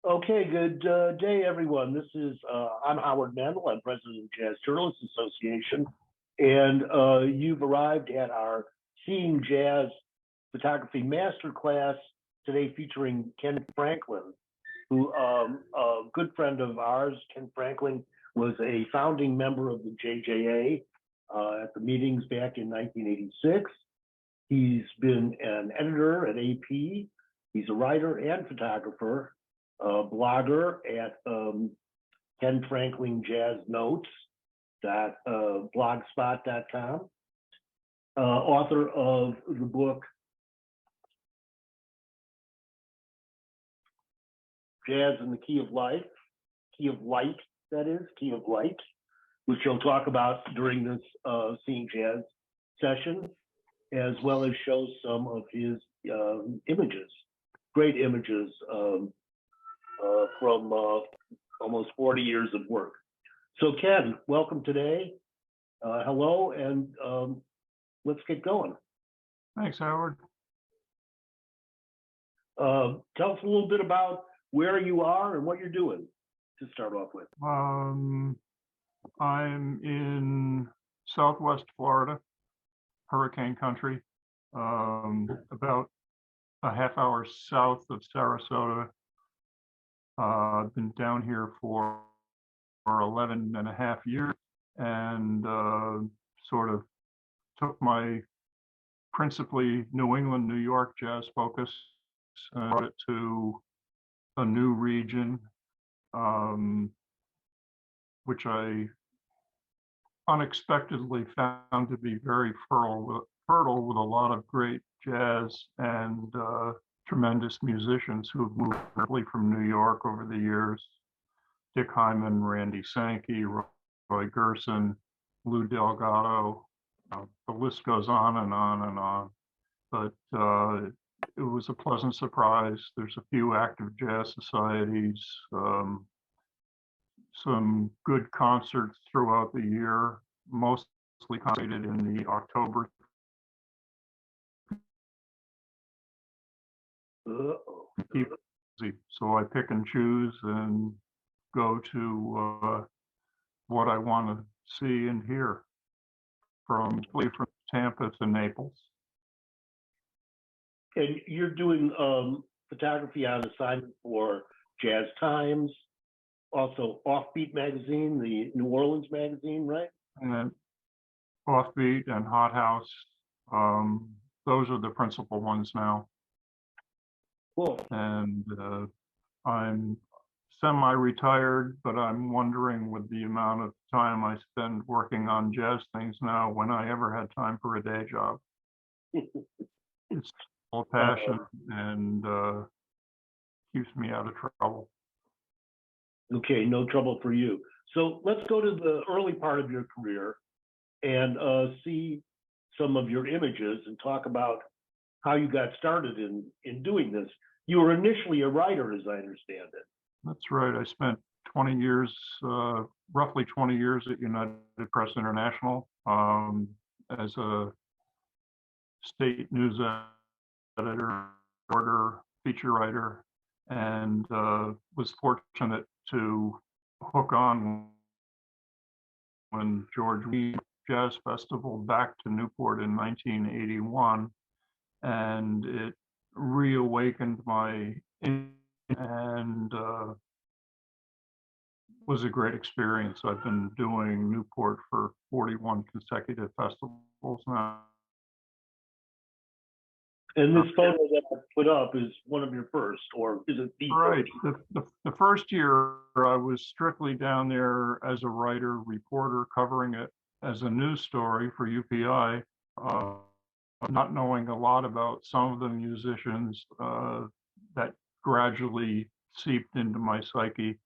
Okay, good day, everyone. I'm Howard Mandel. I'm president of the Jazz Journalists Association, and you've arrived at our Seeing Jazz Photography Masterclass today, featuring Ken Franckling, who a good friend of ours. Ken Franckling was a founding member of the JJA at the meetings back in 1986. He's been an editor at AP. He's a writer and photographer, blogger at Ken Franckling Jazz Notes blogspot.com, author of the book Jazz in the Key of Life, Key of Light, that is, Key of Light, which he'll talk about during this Seeing Jazz session, as well as show some of his images, great images from almost 40 years of work. So Ken, welcome today. Hello, and let's get going. Thanks, Howard. Tell us a little bit about where you are and what you're doing to start off with. I'm in Southwest Florida, hurricane country, about a half hour south of Sarasota. I've been down here for 11 and a half years, and sort of took my principally New England, New York jazz focus and brought it to a new region, which I unexpectedly found to be very fertile with a lot of great jazz and tremendous musicians who have moved from New York over the years. Dick Hyman, Randy Sankey, Roy Gerson, Lou Delgado. The list goes on and on and on. But it was a pleasant surprise. There's a few active jazz societies, some good concerts throughout the year, mostly concentrated in the October. So I pick and choose and go to what I want to see and hear, from Tampa to Naples. And you're doing photography on assignment for Jazz Times, also Offbeat magazine, the New Orleans magazine, right? And Offbeat and Hot House, those are the principal ones now. Cool. And I'm semi-retired, but I'm wondering, with the amount of time I spend working on jazz things now, when I ever had time for a day job. It's all passion and keeps me out of trouble. Okay, no trouble for you. So let's go to the early part of your career and see some of your images and talk about how you got started in doing this. You were initially a writer, as I understand it. That's right. I spent 20 years, roughly 20 years at United Press International as a state news editor, feature writer, and was fortunate to hook on when George Jazz Festival back to Newport in 1981, and it reawakened my interest and was a great experience. I've been doing Newport for 41 consecutive festivals now. And this photo that I put up is one of your first, or is it the right? first? The first year I was strictly down there as a writer, reporter, covering it as a news story for UPI, not knowing a lot about some of the musicians that gradually seeped into my psyche.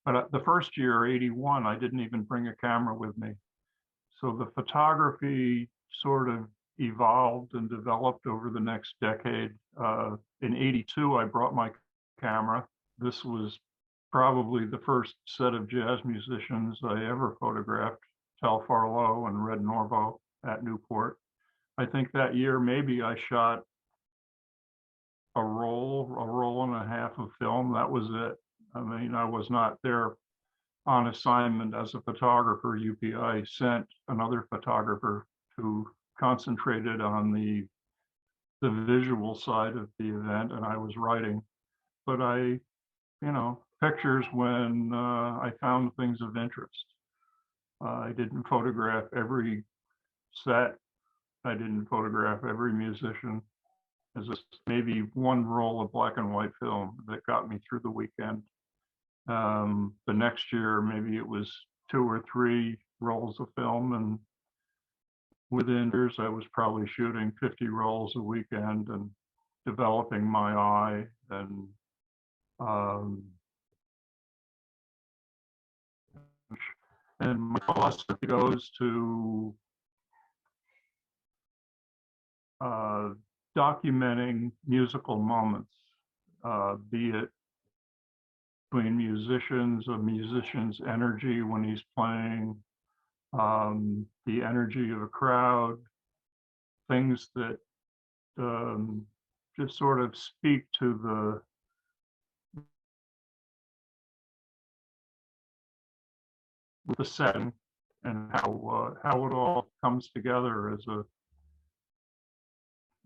But the first year, 81, I didn't even bring a camera with me. So the photography sort of evolved and developed over the next decade. In 82, I brought my camera. This was probably the first set of jazz musicians I ever photographed, Tal Farlow and Red Norvo at Newport. I think that year maybe I shot a roll and a half of film. That was it. I mean, I was not there on assignment as a photographer. UPI sent another photographer who concentrated on the visual side of the event, and I was writing. But pictures when I found things of interest. I didn't photograph every set. I didn't photograph every musician. There's maybe one roll of black and white film that got me through the weekend. The next year, maybe it was 2 or 3 rolls of film, and within years, I was probably shooting 50 rolls a weekend and developing my eye. And my philosophy goes to documenting musical moments, be it between musicians, a musician's energy when he's playing, the energy of a crowd, things that just sort of speak to the setting and how it all comes together as a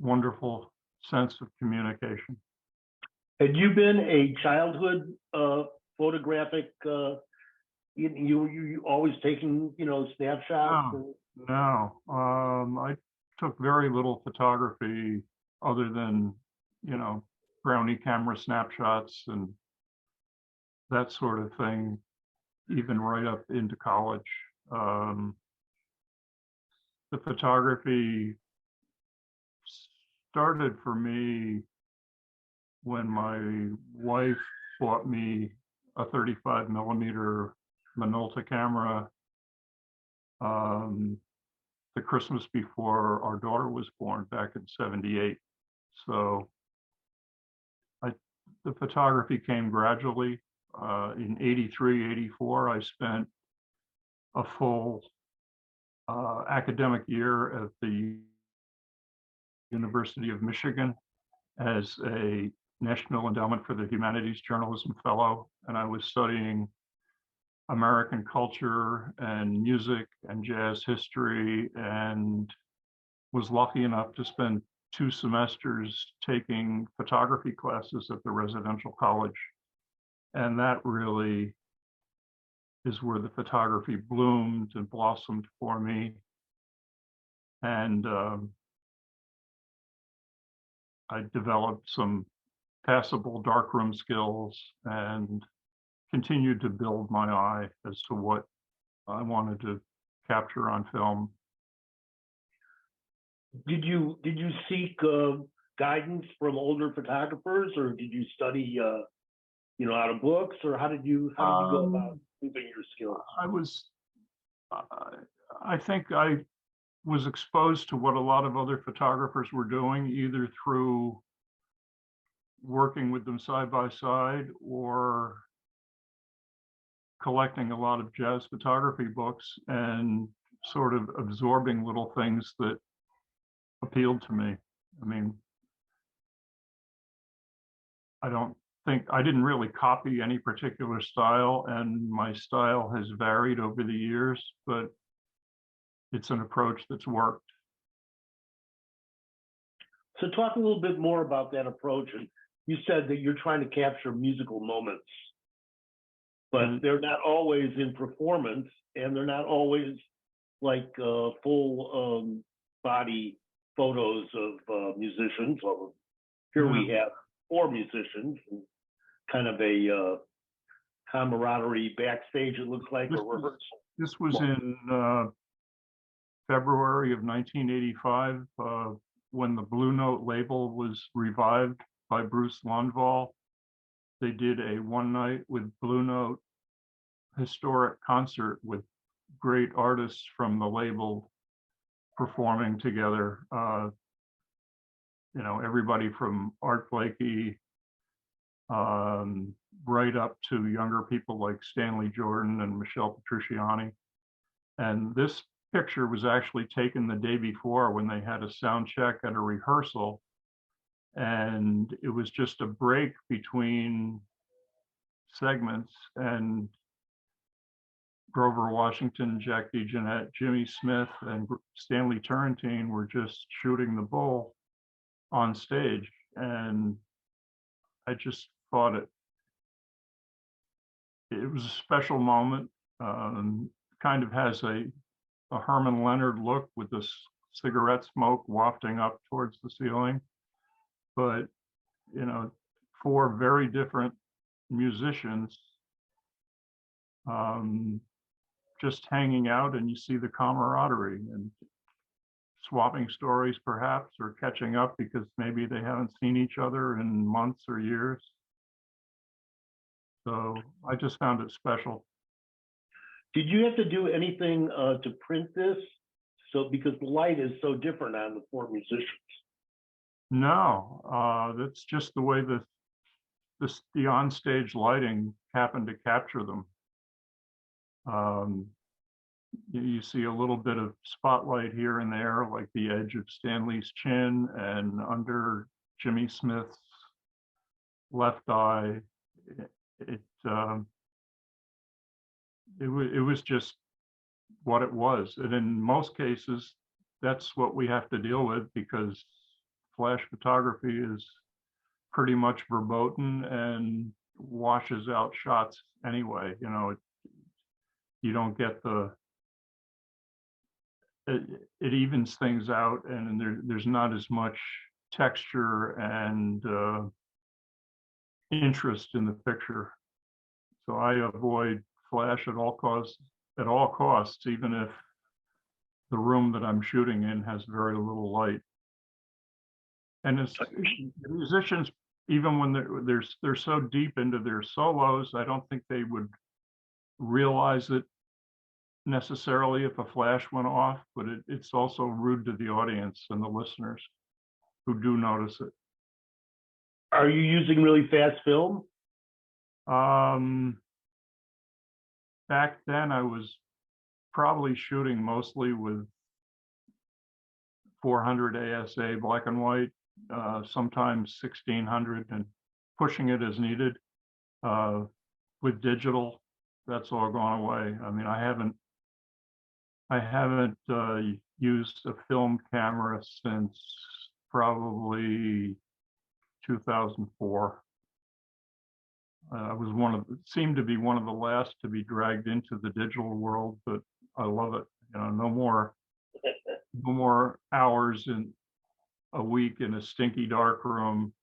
wonderful sense of communication. Had you been a childhood photographic? You always taking snapshots? No. I took very little photography other than brownie camera snapshots and that sort of thing, even right up into college. The photography started for me when my wife bought me a 35 millimeter Minolta camera the Christmas before our daughter was born back in '78. So the photography came gradually. In '83, '84, I spent a full academic year at the University of Michigan as a National Endowment for the Humanities Journalism Fellow, and I was studying American culture and music and jazz history, and was lucky enough to spend 2 semesters taking photography classes at the residential college. And that really is where the photography bloomed and blossomed for me. And I developed some passable darkroom skills and continued to build my eye as to what I wanted to capture on film. Did you seek guidance from older photographers, or did you study out of books, or how did you go about improving your skills? I think I was exposed to what a lot of other photographers were doing, either through working with them side by side or collecting a lot of jazz photography books and sort of absorbing little things that appealed to me. I mean, I didn't really copy any particular style, and my style has varied over the years, but it's an approach that's worked. So talk a little bit more about that approach. And you said that you're trying to capture musical moments, but they're not always in performance, and they're not always like full body photos of musicians. Well, here we have 4 musicians, and kind of a camaraderie backstage, it looks like, a rehearsal. This was in February of 1985, when the Blue Note label was revived by Bruce Lundvall. They did a one-night with Blue Note historic concert with great artists from the label performing together. Everybody from Art Blakey right up to younger people like Stanley Jordan and Michelle Petrucciani. And this picture was actually taken the day before when they had a sound check and a rehearsal. And it was just a break between segments, and Grover Washington, Jack DeJohnette, Jimmy Smith, and Stanley Turrentine were just shooting the bull on stage. And I just thought it was a special moment. Kind of has a Herman Leonard look with this cigarette smoke wafting up towards the ceiling. But, you know, four very different musicians just hanging out, and you see the camaraderie and swapping stories perhaps, or catching up because maybe they haven't seen each other in months or years. So I just found it special. Did you have to do anything to print this? So because the light is so different on the four musicians. No, that's just the way the onstage lighting happened to capture them. You see a little bit of spotlight here and there, like the edge of Stanley's chin and under Jimmy Smith's left eye. It was just what it was. And in most cases, that's what we have to deal with, because flash photography is pretty much verboten and washes out shots anyway. You know, you don't get it evens things out, and there's not as much texture and interest in the picture. So I avoid flash at all costs, even if the room that I'm shooting in has very little light. And it's, the musicians, even when they're so deep into their solos, I don't think they would realize it necessarily if a flash went off, but it's also rude to the audience and the listeners who do notice it. Are you using really fast film? Back then I was probably shooting mostly with 400 ASA black and white, sometimes 1600, and pushing it as needed. With digital, that's all gone away. I mean, I haven't used a film camera since probably 2004. I was seemed to be one of the last to be dragged into the digital world, but I love it. You know, no more hours in a week in a stinky dark room.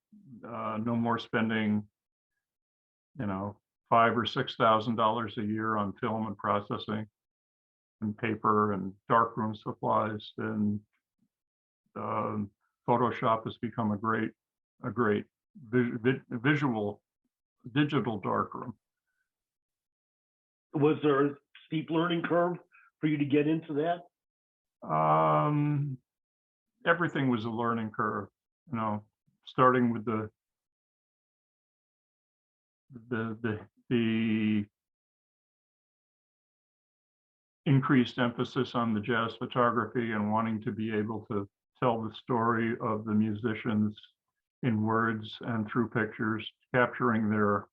No more spending, you know, $5,000 or $6,000 a year on film and processing and paper and darkroom supplies. And Photoshop has become a great visual digital darkroom. Was there a steep learning curve for you to get into that? Everything was a learning curve, you know, starting with the increased emphasis on the jazz photography and wanting to be able to tell the story of the musicians in words and through pictures, capturing their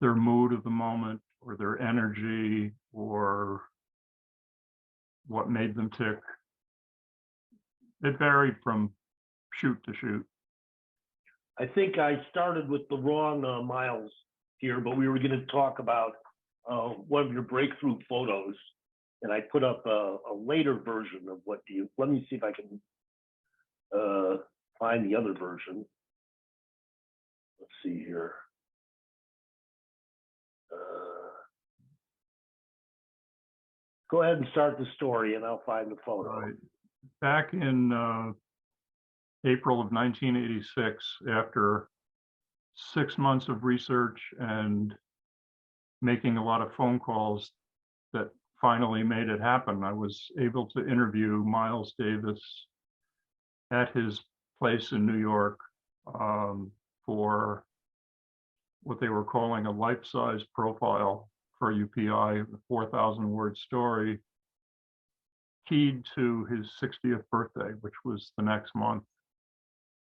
mood of the moment, or their energy, or what made them tick. It varied from shoot to shoot. I think I started with the wrong Miles here, but we were going to talk about one of your breakthrough photos, and I put up a later version of what do you. Let me see if I can find the other version. Let's see here. Go ahead and start the story, and I'll find the photo. Right. Back in April of 1986, after 6 months of research and making a lot of phone calls that finally made it happen, I was able to interview Miles Davis at his place in New York for what they were calling a life-size profile for UPI, the 4,000-word story, keyed to his 60th birthday, which was the next month.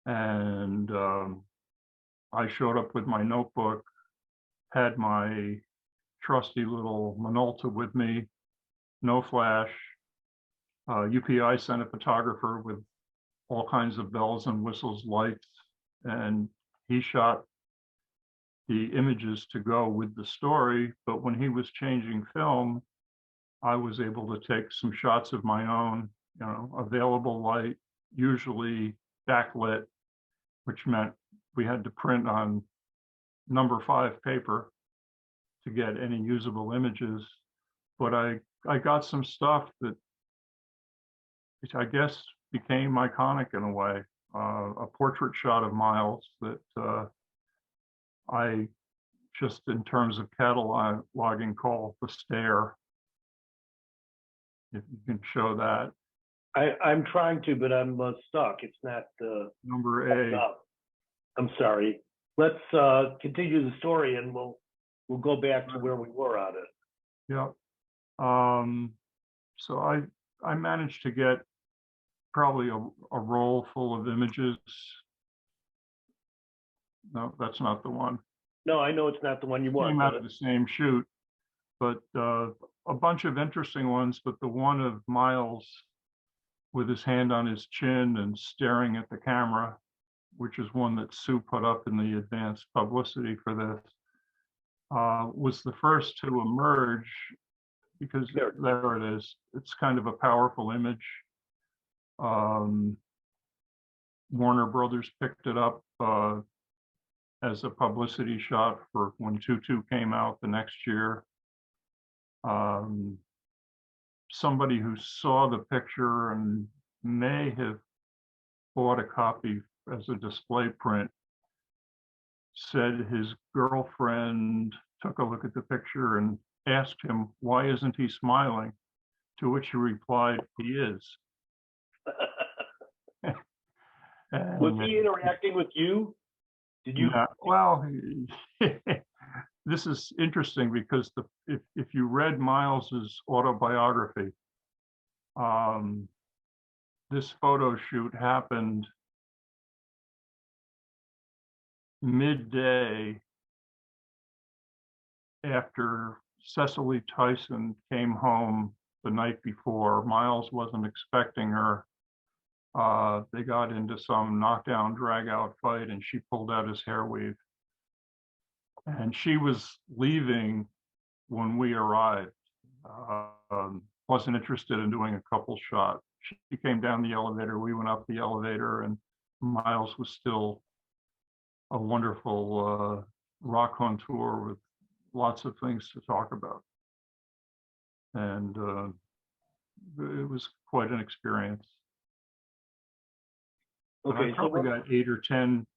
And I showed up with my notebook had my trusty little Minolta with me, no flash. UPI sent a photographer with all kinds of bells and whistles, lights, and he shot the images to go with the story. But when he was changing film, I was able to take some shots of my own, available light, usually backlit, which meant we had to print on number 5 paper to get any usable images. But I got some stuff that I guess became iconic in a way. A portrait shot of Miles that I just, in terms of cataloging, call the stare. If you can show that. I'm trying to, but I'm stuck. It's not Number A. up. I'm sorry. Let's continue the story, and we'll go back to where we were on it. Yeah. So I managed to get probably a roll full of images. No, that's not the one. No, I know it's not the one you want. Came out of the same shoot, but a bunch of interesting ones. But the one of Miles with his hand on his chin and staring at the camera, which is one that Sue put up in the advanced publicity for this, was the first to emerge because there it is. It's kind of a powerful image. Warner Brothers picked it up as a publicity shot for when 2-2 came out the next year. Somebody who saw the picture and may have bought a copy as a display print said his girlfriend took a look at the picture and asked him, "Why isn't he smiling?" To which he replied, "He is." Was he interacting with you? Did you? Well, this is interesting because if you read Miles's autobiography, this photo shoot happened midday after Cecily Tyson came home the night before. Miles wasn't expecting her. They got into some knockdown, drag-out fight, and she pulled out his hair weave. And she was leaving when we arrived. Wasn't interested in doing a couple shot. She came down the elevator, we went up the elevator, and Miles was still a wonderful raconteur with lots of things to talk about. And it was quite an experience. Okay, I probably got 8 or 10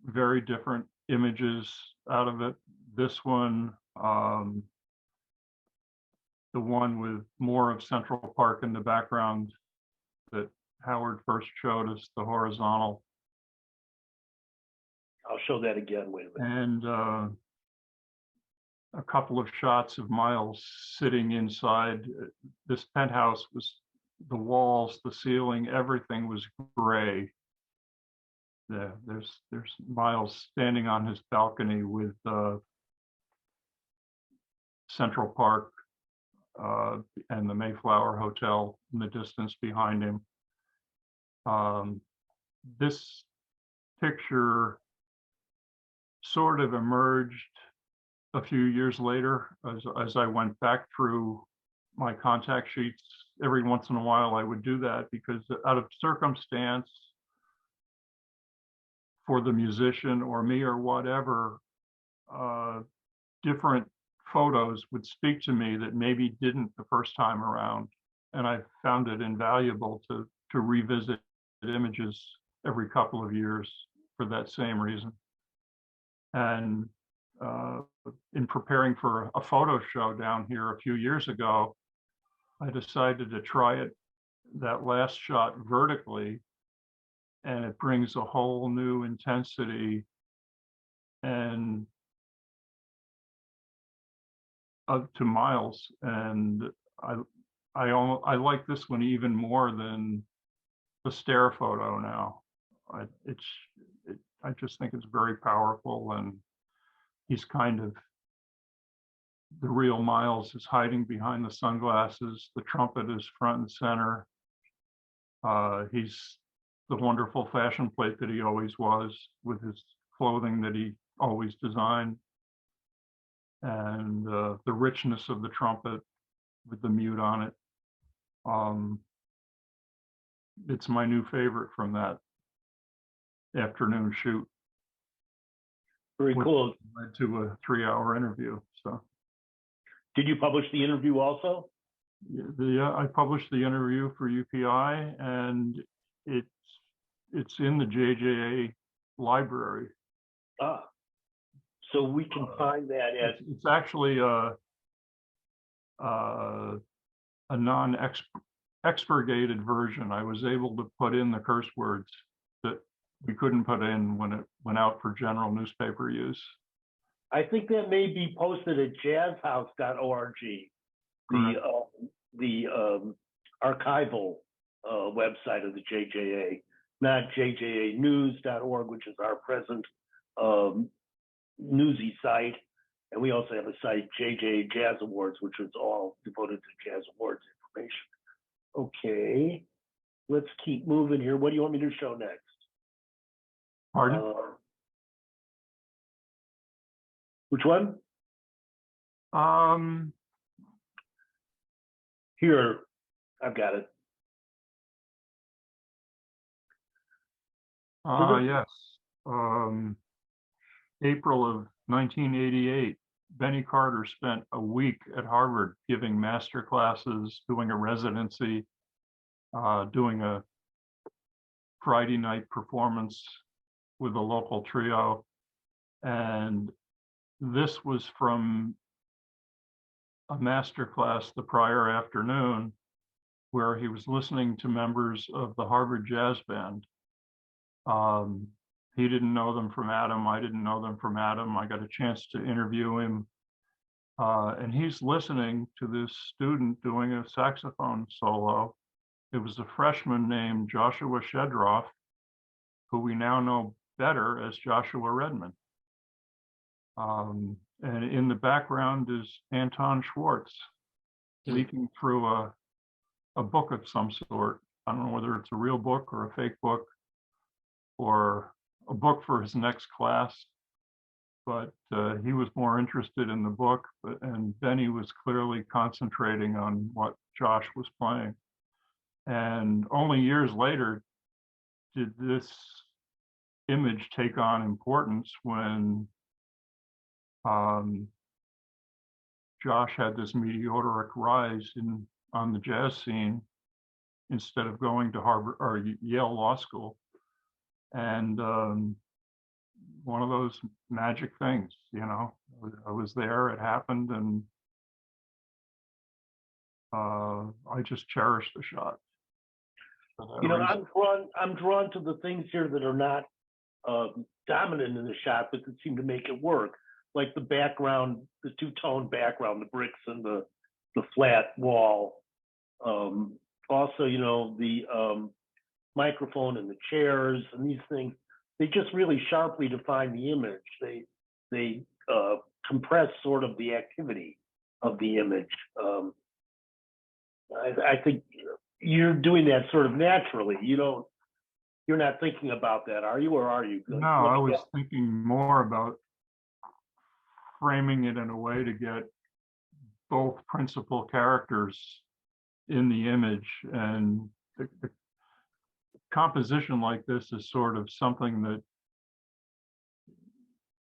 very different images out of it. This one, the one with more of Central Park in the background that Howard first showed us, the horizontal. I'll show that again. Wait a minute. And a couple of shots of Miles sitting inside. This penthouse was, the walls, the ceiling, everything was gray. There's Miles standing on his balcony with Central Park and the Mayflower Hotel in the distance behind him. This picture sort of emerged a few years later as I went back through my contact sheets. Every once in a while I would do that because out of circumstance, for the musician or me or whatever, different photos would speak to me that maybe didn't the first time around. And I found it invaluable to revisit images every couple of years for that same reason. And in preparing for a photo show down here a few years ago, I decided to try it, that last shot vertically, and it brings a whole new intensity and to Miles. And I like this one even more than the stare photo now. I just think it's very powerful, and he's kind of the real Miles is hiding behind the sunglasses. The trumpet is front and center. He's the wonderful fashion plate that he always was, with his clothing that he always designed, and the richness of the trumpet with the mute on it. It's my new favorite from that afternoon shoot. Very cool. Led to a 3-hour interview. So, did you publish the interview also? I published the interview for UPI, and it's in the JJA library. So we can find that at. It's actually a non-expurgated version. I was able to put in the curse words that we couldn't put in when it went out for general newspaper use. I think that may be posted at jazzhouse.org, the archival website of the JJA, not jjanews.org, which is our present newsy site. And we also have a site, JJA Jazz Awards, which is all devoted to Jazz Awards information. Okay, let's keep moving here. What do you want me to show next? Pardon? Which one? Here, I've got it. Yes. April of 1988, Benny Carter spent a week at Harvard giving master classes, doing a residency, doing a Friday night performance with a local trio. And this was from a master class the prior afternoon where he was listening to members of the Harvard Jazz Band. He didn't know them from Adam. I didn't know them from Adam. I got a chance to interview him. And he's listening to this student doing a saxophone solo. It was a freshman named Joshua Shedroff, who we now know better as Joshua Redman. And in the background is Anton Schwartz leafing through a book of some sort. I don't know whether it's a real book or a fake book or a book for his next class, but he was more interested in the book, and Benny was clearly concentrating on what Josh was playing. And only years later did this image take on importance when Josh had this meteoric rise on the jazz scene instead of going to Harvard or Yale Law School. And one of those magic things, you know, I was there, it happened, and I just cherished the shot. You know, I'm drawn to the things here that are not dominant in the shot, but that seem to make it work. Like the background, the two-tone background, the bricks and the flat wall. Also, you know, the microphone and the chairs and these things, they just really sharply define the image. They compress sort of the activity of the image. I think you're doing that sort of naturally. You're not thinking about that, are you, or are you? No, I was thinking more about framing it in a way to get both principal characters in the image. And the composition like this is sort of something that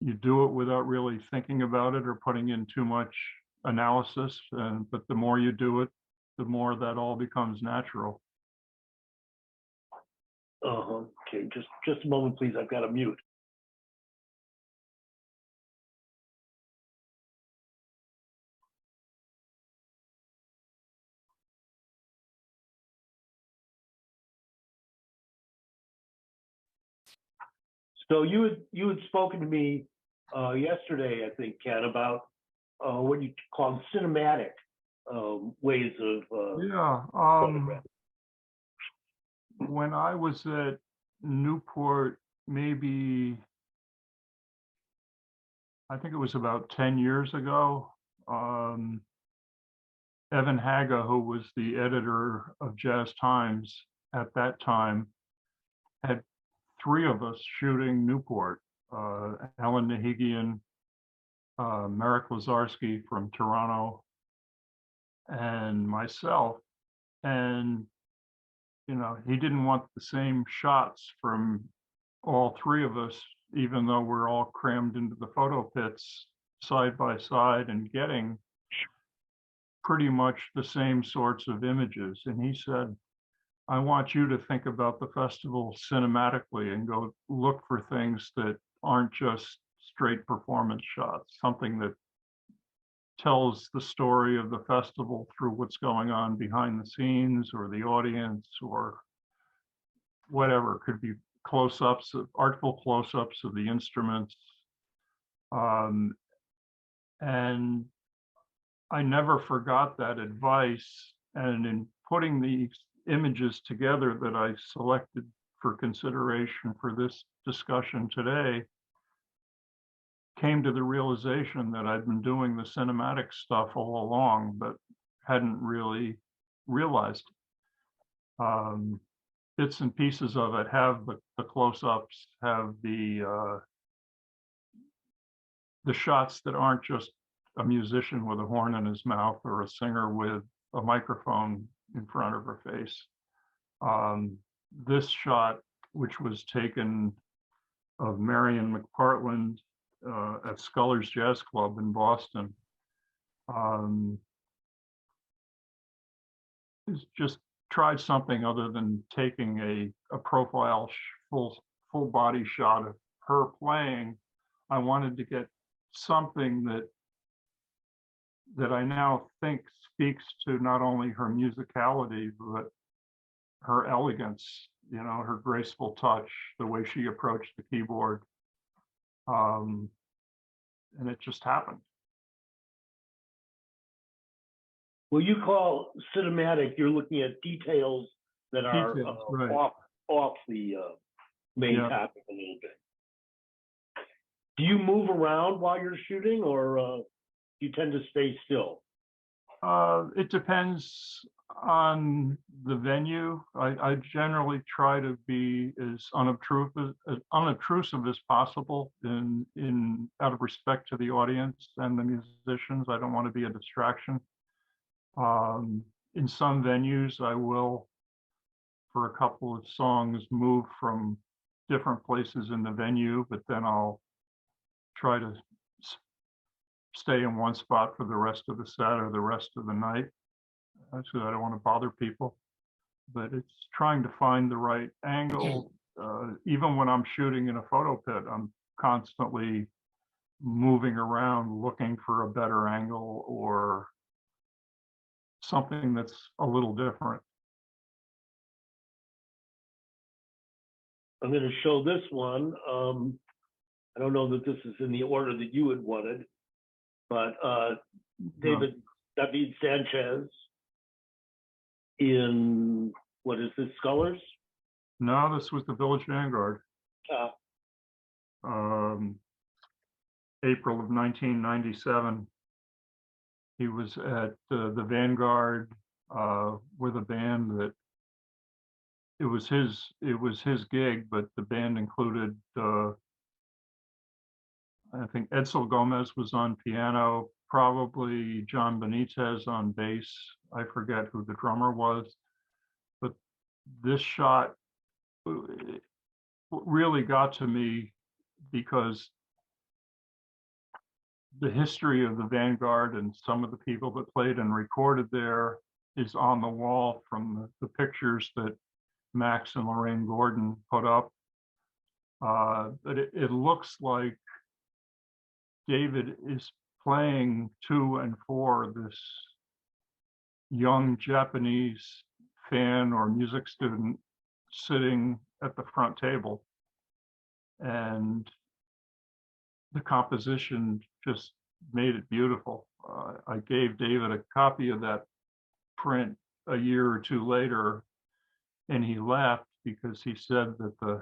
you do it without really thinking about it or putting in too much analysis. But the more you do it, the more that all becomes natural. Okay, just a moment, please. I've got to mute. So you had spoken to me yesterday, I think, Ken, about what you call cinematic ways of when I was at Newport, maybe I think it was about 10 years ago, Evan Haga, who was the editor of Jazz Times at that time, had three of us shooting Newport, Ellen Nahigian, Marek Lazarski from Toronto, and myself. And, he didn't want the same shots from all three of us, even though we're all crammed into the photo pits side by side and getting pretty much the same sorts of images. And he said, I want you to think about the festival cinematically and go look for things that aren't just straight performance shots, something that tells the story of the festival through what's going on behind the scenes or the audience or whatever. It could be close-ups, artful close-ups of the instruments. And I never forgot that advice. And in putting these images together that I selected for consideration for this discussion today, came to the realization that I'd been doing the cinematic stuff all along, but hadn't really realized. Bits and pieces of it have the close-ups, have the shots that aren't just a musician with a horn in his mouth or a singer with a microphone in front of her face. This shot, which was taken of Marion McPartland at Sculler's Jazz Club in Boston, is just tried something other than taking a profile full body shot of her playing. I wanted to get something that I now think speaks to not only her musicality, but her elegance, her graceful touch, the way she approached the keyboard. And it just happened. Well, you call cinematic, you're looking at details that are right. off the main topic a little bit. Do you move around while you're shooting, or you tend to stay still? It depends on the venue. I generally try to be as unobtrusive as possible in out of respect to the audience and the musicians. I don't want to be a distraction. In some venues, I will, for a couple of songs, move from different places in the venue, but then I'll try to stay in one spot for the rest of the set or the rest of the night. Actually, I don't want to bother people, but it's trying to find the right angle. Even when I'm shooting in a photo pit, I'm constantly moving around looking for a better angle or something that's a little different. I'm going to show this one. I don't know that this is in the order that you had wanted, but David Sanchez in, what is this, Scullers? No, this was the Village Vanguard. April of 1997. He was at the Vanguard with a band that it was his gig, but the band included I think Edsel Gomez was on piano, probably John Benitez on bass. I forget who the drummer was, but this shot really got to me because the history of the Vanguard and some of the people that played and recorded there is on the wall from the pictures that Max and Lorraine Gordon put up. But it looks like David is playing to and for this young Japanese fan or music student sitting at the front table. And the composition just made it beautiful. I gave David a copy of that print a year or two later, and he laughed because he said that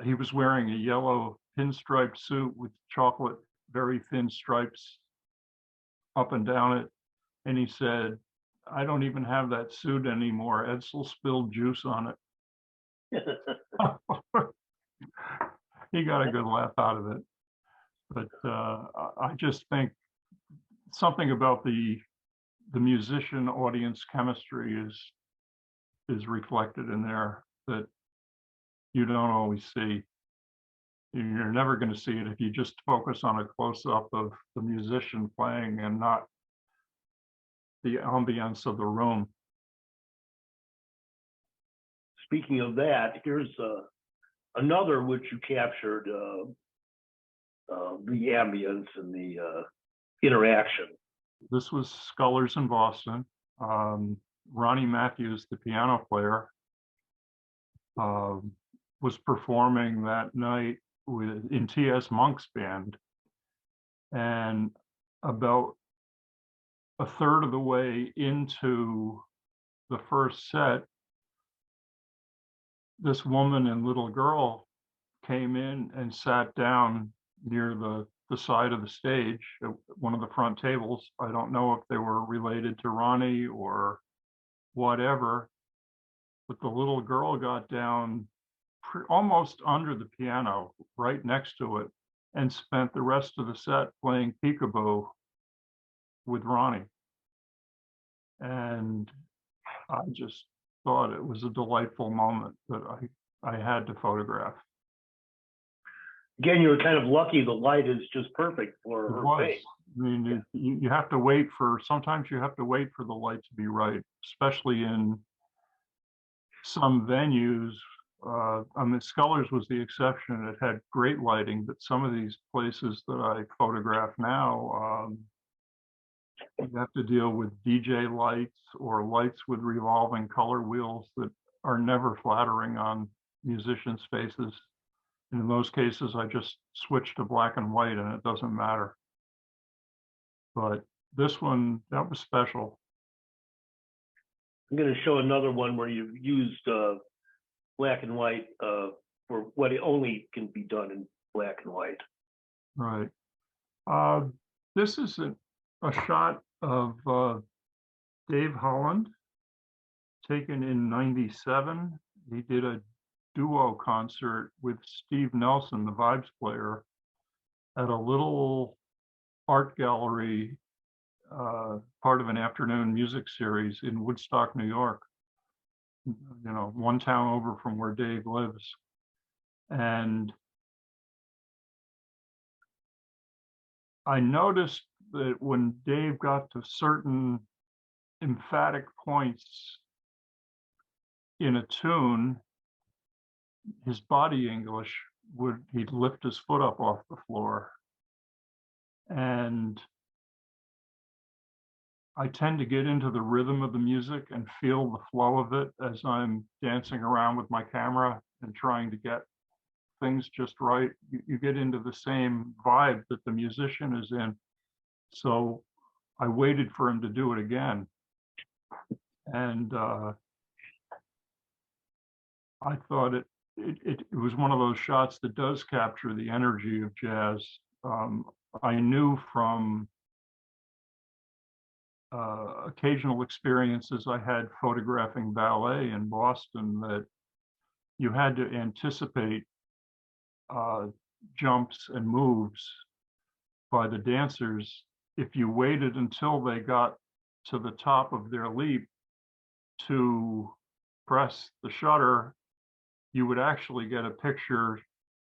he was wearing a yellow pinstripe suit with chocolate very thin stripes up and down it. And he said, I don't even have that suit anymore. Edsel spilled juice on it. He got a good laugh out of it. But I just think something about the musician audience chemistry is reflected in there that you don't always see. You're never going to see it if you just focus on a close-up of the musician playing and not the ambience of the room. Speaking of that, here's another which you captured the ambience and the interaction. This was Scullers in Boston. Ronnie Matthews, the piano player, was performing that night in T.S. Monk's band. And about a third of the way into the first set, this woman and little girl came in and sat down near the side of the stage at one of the front tables. I don't know if they were related to Ronnie or whatever, but the little girl got down almost under the piano, right next to it, and spent the rest of the set playing peekaboo with Ronnie. And I just thought it was a delightful moment that I had to photograph. Again, you were kind of lucky. The light is just perfect for her face. I mean, you have to wait for, sometimes you have to wait for the light to be right, especially in some venues. I mean, Scullers was the exception. It had great lighting, but some of these places that I photograph now, you have to deal with DJ lights or lights with revolving color wheels that are never flattering on musicians' faces. And in those cases, I just switch to black and white and it doesn't matter. But this one, that was special. I'm going to show another one where you've used black and white for what it only can be done in black and white. Right. This is a shot of Dave Holland taken in '97. He did a duo concert with Steve Nelson, the Vibes player, at a little art gallery, part of an afternoon music series in Woodstock, New York, you know, one town over from where Dave lives. And I noticed that when Dave got to certain emphatic points in a tune, his body English he'd lift his foot up off the floor. And I tend to get into the rhythm of the music and feel the flow of it as I'm dancing around with my camera and trying to get things just right. You get into the same vibe that the musician is in. So I waited for him to do it again. And I thought it was one of those shots that does capture the energy of jazz. I knew from occasional experiences I had photographing ballet in Boston that you had to anticipate jumps and moves by the dancers. If you waited until they got to the top of their leap to press the shutter, you would actually get a picture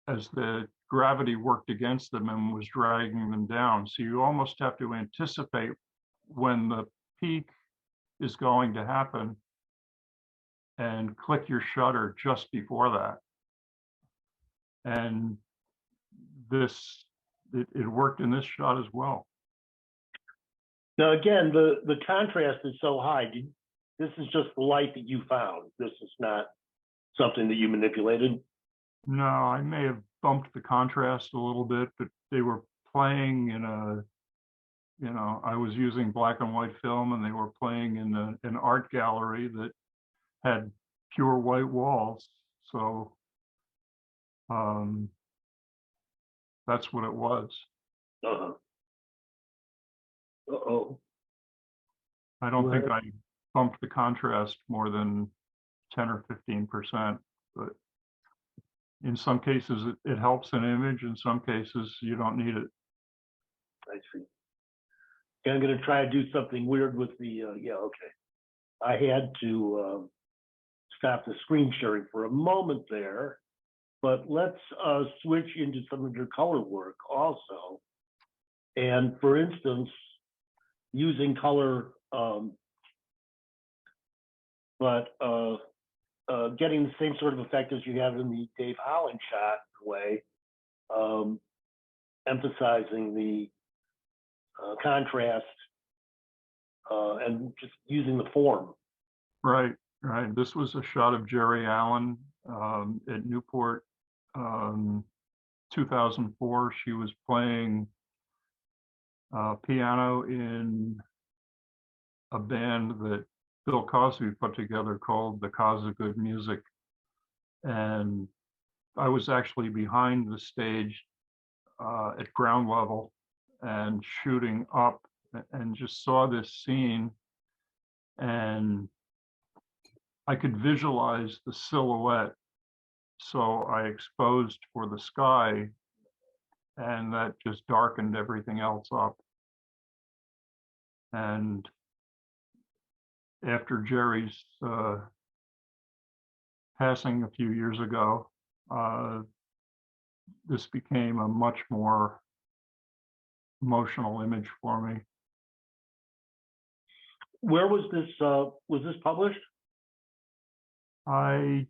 as the gravity worked against them and was dragging them down. So you almost have to anticipate when the peak is going to happen and click your shutter just before that. And it worked in this shot as well. Now, again, the contrast is so high. This is just the light that you found. This is not something that you manipulated. No, I may have bumped the contrast a little bit, but they were playing in I was using black and white film, and they were playing in an art gallery that had pure white walls. So that's what it was. Uh-huh. Uh-oh. I don't think Well, I bumped the contrast more than 10 or 15%, but in some cases it helps an image, in some cases you don't need it. I see. Okay, I'm going to try to do something weird with the, yeah, okay. I had to stop the screen sharing for a moment there, but let's switch into some of your color work also. And for instance, using color, but getting the same sort of effect as you have in the Dave Holland shot way, emphasizing the contrast and just using the form. Right, right. This was a shot of Jerry Allen at Newport, 2004. She was playing piano in a band that Bill Cosby put together called the Cause of Good Music. And I was actually behind the stage at ground level and shooting up, and just saw this scene, and I could visualize the silhouette. So I exposed for the sky, and that just darkened everything else up. And after Jerry's passing a few years ago, this became a much more emotional image for me. Where was this published? I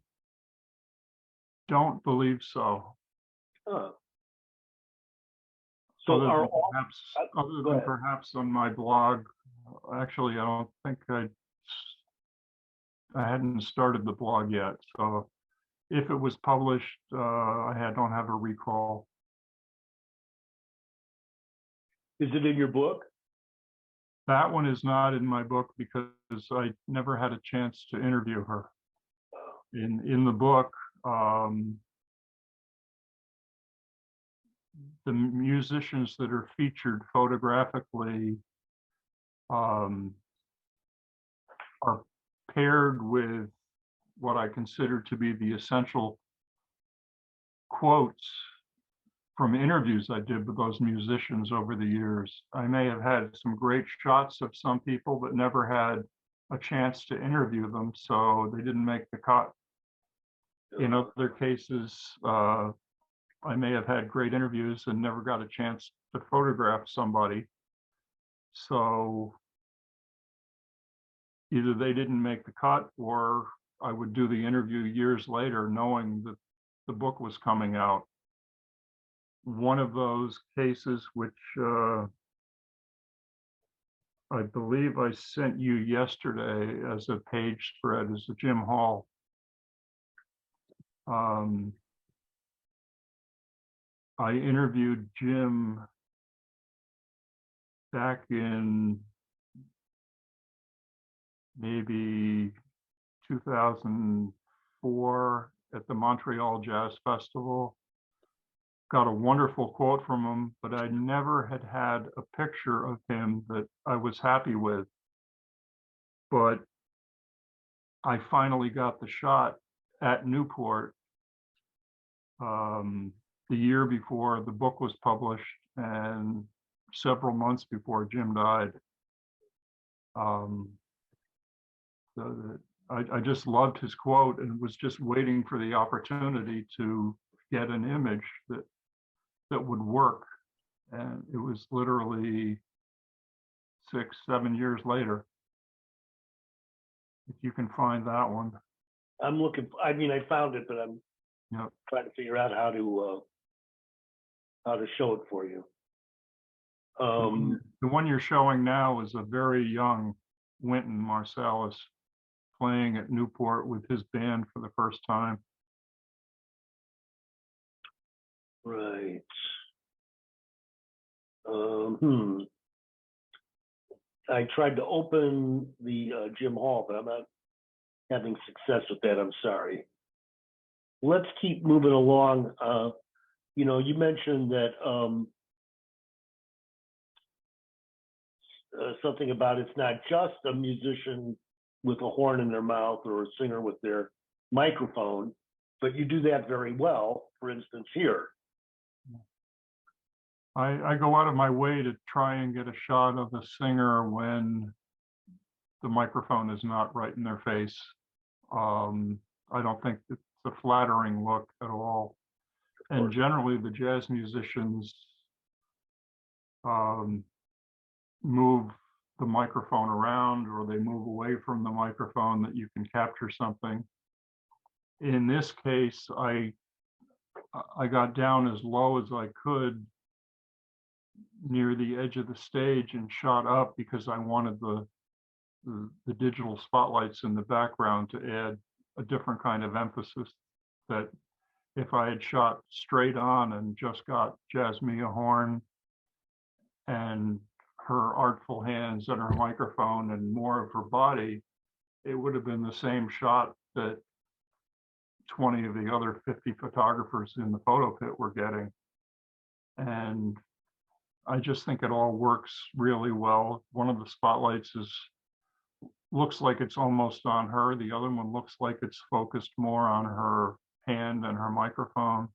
don't believe so. Huh. So are all, Other go than ahead. perhaps on my blog. Actually, I don't think I hadn't started the blog yet. So if it was published, I don't have a recall. Is it in your book? That one is not in my book because I never had a chance to interview her. In the book, the musicians that are featured photographically are paired with what I consider to be the essential quotes from interviews I did with those musicians over the years. I may have had some great shots of some people, but never had a chance to interview them, so they didn't make the cut. In other cases, I may have had great interviews and never got a chance to photograph somebody. So either they didn't make the cut, or I would do the interview years later knowing that the book was coming out. One of those cases, which I believe I sent you yesterday as a page spread, is the Jim Hall. I interviewed Jim back in maybe 2004 at the Montreal Jazz Festival. Got a wonderful quote from him, but I never had a picture of him that I was happy with. But I finally got the shot at Newport the year before the book was published and several months before Jim died. I just loved his quote and was just waiting for the opportunity to get an image that would work. And it was literally 6-7 years later. If you can find that one. I'm looking. I mean, I found it, but I'm Yep. trying to figure out how to show it for you. The one you're showing now is a very young Wynton Marsalis playing at Newport with his band for the first time. Right. I tried to open the Jim Hall, but I'm not having success with that. I'm sorry. Let's keep moving along. You mentioned that something about it's not just a musician with a horn in their mouth or a singer with their microphone, but you do that very well, for instance, here. I go out of my way to try and get a shot of the singer when the microphone is not right in their face. I don't think it's a flattering look at all. And generally, the jazz musicians move the microphone around, or they move away from the microphone that you can capture something. In this case, I got down as low as I could near the edge of the stage and shot up because I wanted the digital spotlights in the background to add a different kind of emphasis, that if I had shot straight on and just got Jasmia horn and her artful hands and her microphone and more of her body, it would have been the same shot that 20 of the other 50 photographers in the photo pit were getting. And I just think it all works really well. One of the spotlights looks like it's almost on her. The other one looks like it's focused more on her hand and her microphone.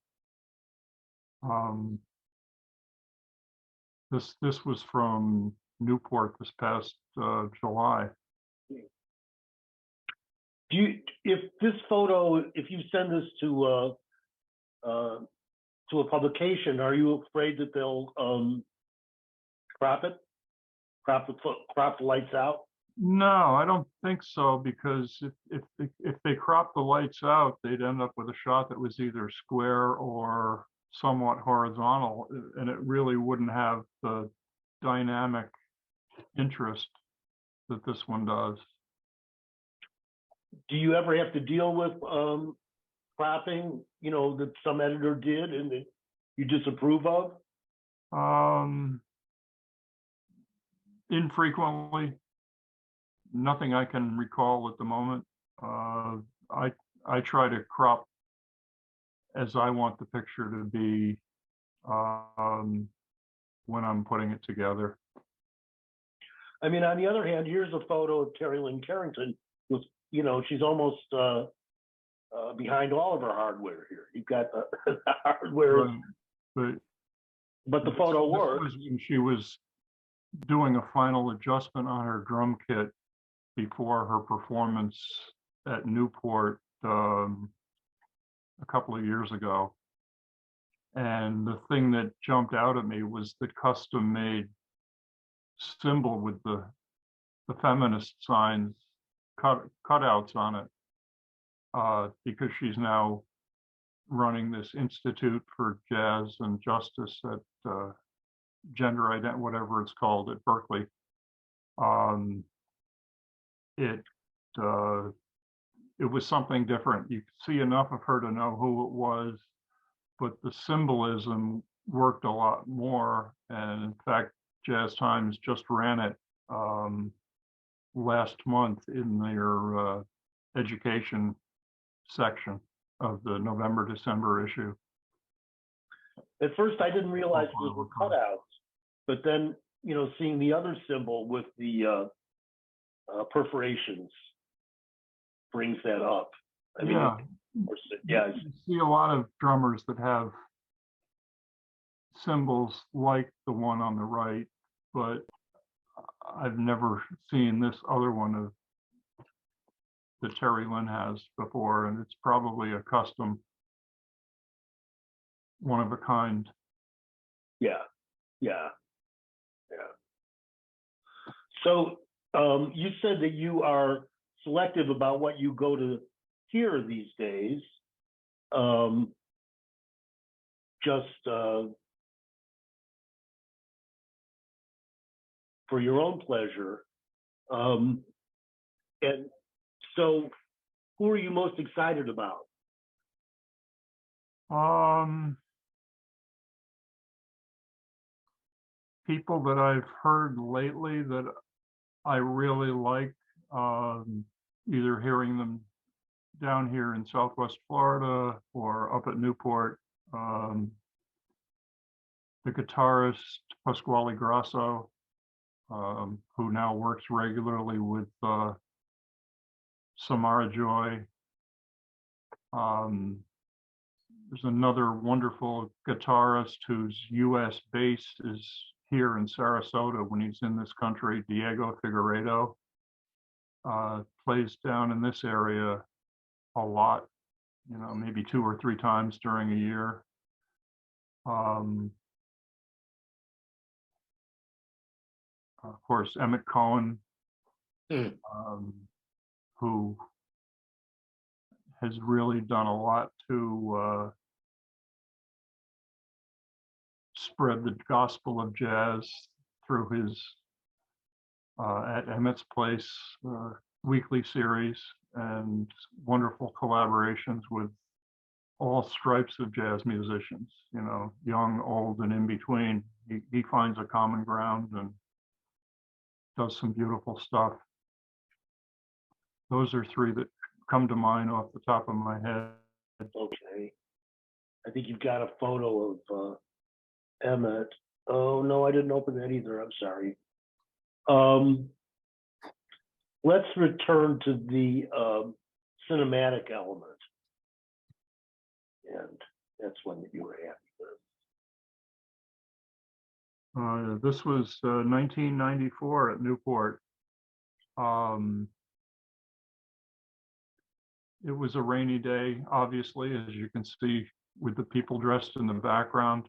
This was from Newport this past July. If this photo, if you send this to a publication, are you afraid that they'll crop it, crop the lights out? No, I don't think so, because if they crop the lights out, they'd end up with a shot that was either square or somewhat horizontal, and it really wouldn't have the dynamic interest that this one does. Do you ever have to deal with cropping, that some editor did and that you disapprove of? Infrequently. Nothing I can recall at the moment. I try to crop as I want the picture to be when I'm putting it together. I mean, on the other hand, here's a photo of Terry Lynn Carrington with, she's almost behind all of her hardware here. You've got the hardware, but the photo works. Was when she was doing a final adjustment on her drum kit before her performance at Newport a couple of years ago. And the thing that jumped out at me was the custom made symbol with the feminist signs cutouts on it, because she's now running this Institute for Jazz and Justice at Gender Identity, whatever it's called, at Berkeley. It was something different. You could see enough of her to know who it was, but the symbolism worked a lot more. And in fact, Jazz Times just ran it last month in their education section of the November-December issue. At first, I didn't realize those were cutouts, but then, seeing the other symbol with the perforations brings that up. I mean, yeah. You see a lot of drummers that have symbols like the one on the right, but I've never seen this other one that Terry Lynn has before, and it's probably a custom, one of a kind. Yeah. So you said that you are selective about what you go to hear these days, just for your own pleasure. And so who are you most excited about? People that I've heard lately that I really like, either hearing them down here in Southwest Florida or up at Newport. The guitarist Pasquale Grasso, who now works regularly with Samara Joy. There's another wonderful guitarist whose US base is here in Sarasota when he's in this country, Diego Figueiredo. Plays down in this area a lot, you know, maybe 2 or 3 times during a year. Of course, Emmett Cohen, who has really done a lot to spread the gospel of jazz through his At Emmett's Place weekly series and wonderful collaborations with all stripes of jazz musicians, you know, young, old, and in between. He finds a common ground and does some beautiful stuff. Those are 3 that come to mind off the top of my head. Okay. I think you've got a photo of Emmett. Oh, no, I didn't open that either. I'm sorry. Let's return to the cinematic element. And that's one that you were happy with. This was 1994 at Newport. It was a rainy day, obviously, as you can see with the people dressed in the background.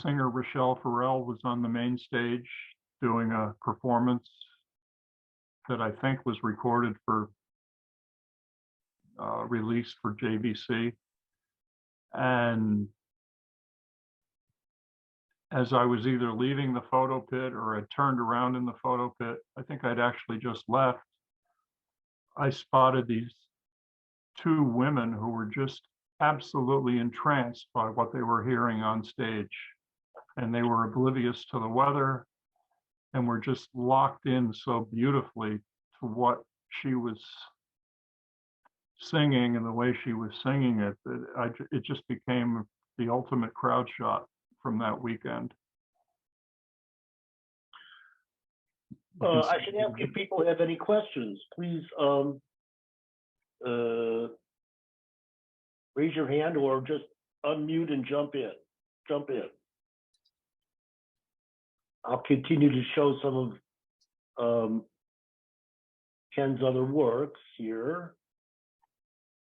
Singer Rochelle Farrell was on the main stage doing a performance that I think was recorded for release for JVC. And as I was either leaving the photo pit or I turned around in the photo pit, I think I'd actually just left, I spotted these 2 women who were just absolutely entranced by what they were hearing on stage. And they were oblivious to the weather and were just locked in so beautifully to what she was singing and the way she was singing it, that it just became the ultimate crowd shot from that weekend. I should ask if people have any questions. Please raise your hand or just unmute and jump in. I'll continue to show some of Ken's other works here.